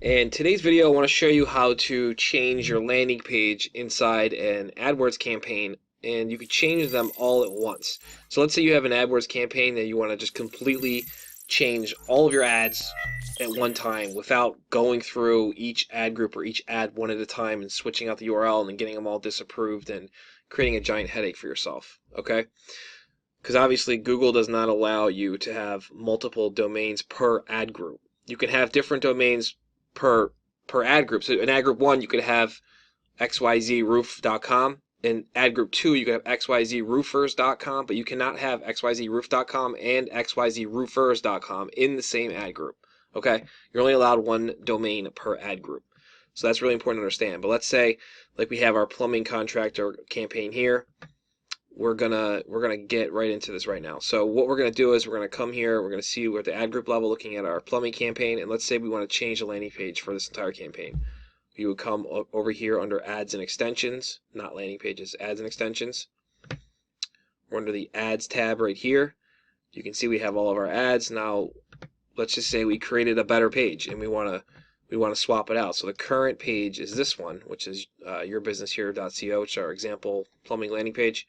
And today's video, I want to show you how to change your landing page inside an AdWords campaign, and you can change them all at once. So let's say you have an AdWords campaign that you want to just completely change all of your ads at one time without going through each ad group or each ad one at a time and switching out the URL and then getting them all disapproved and creating a giant headache for yourself, okay? Because obviously Google does not allow you to have multiple domains per ad group. You can have different domains per ad group. So in ad group 1 you could have xyzroof.com. In ad group 2 you could have xyzroofers.com, but you cannot have xyzroof.com and xyzroofers.com in the same ad group. Okay? You're only allowed one domain per ad group. So that's really important to understand. But let's say like we have our plumbing contractor campaign here. We're gonna get right into this right now. So what we're gonna do is we're gonna come here, we're gonna see we're at the ad group level looking at our plumbing campaign, and let's say we want to change the landing page for this entire campaign. You would come over here under ads and extensions, not landing pages, ads and extensions. We're under the ads tab right here. You can see we have all of our ads. Now let's just say we created a better page and we want to swap it out. So the current page is this one, which is yourbusinesshere.co, which is our example plumbing landing page.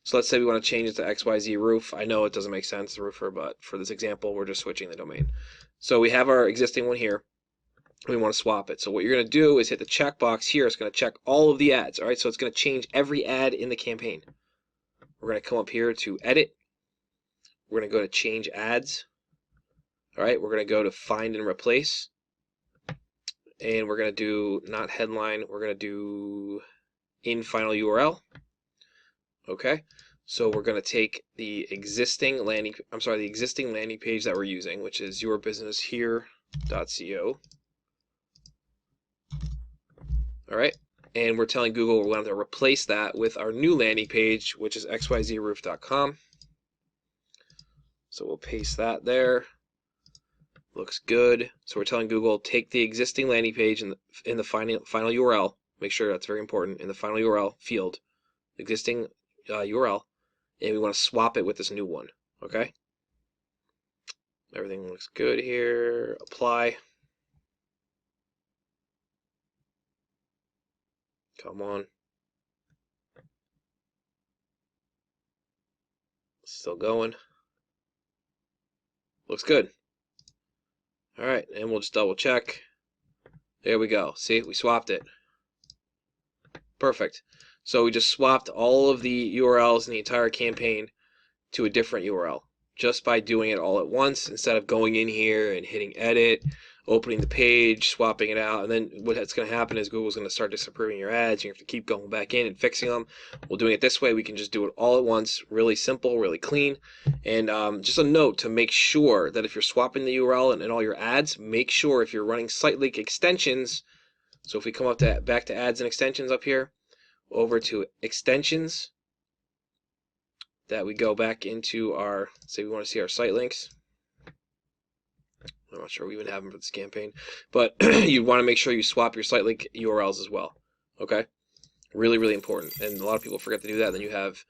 So let's say we want to change it to XYZ roof. I know it doesn't make sense, the roofer, but for this example, we're just switching the domain. So we have our existing one here. We want to swap it. So what you're going to do is hit the checkbox here. It's going to check all of the ads. All right, so it's going to change every ad in the campaign. We're going to come up here to edit. We're going to go to change ads. All right, we're going to go to find and replace. And we're going to do not headline. We're going to do in final URL. Okay, so we're going to take the existing landing page that we're using, which is yourbusinesshere.co. All right, and we're telling Google we're going to replace that with our new landing page, which is xyzroof.com. So we'll paste that there. Looks good. So we're telling Google take the existing landing page in the final URL. Make sure that's very important in the final URL field, existing URL, and we want to swap it with this new one. Okay, everything looks good here. Apply. Come on. Still going. Looks good. All right, and we'll just double check. There we go. See, we swapped it. Perfect. So we just swapped all of the URLs in the entire campaign to a different URL just by doing it all at once instead of going in here and hitting edit, opening the page, swapping it out, and then what's going to happen is Google's going to start disapproving your ads. You have to keep going back in and fixing them. Well, doing it this way, we can just do it all at once, really simple, really clean. And just a note to make sure that if you're swapping the URL and all your ads, make sure if you're running site link extensions, so if we come up to back to ads and extensions up here, over to extensions, that we go back into our, say we want to see our site links. I'm not sure we even have them for this campaign, but you want to make sure you swap your site link URLs as well. Okay, really, really important. And a lot of people forget to do that. Then you have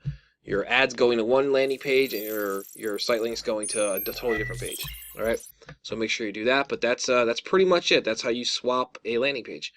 your ads going to one landing page and your site links going to a totally different page. All right, so make sure you do that. But that's pretty much it. That's how you swap a landing page.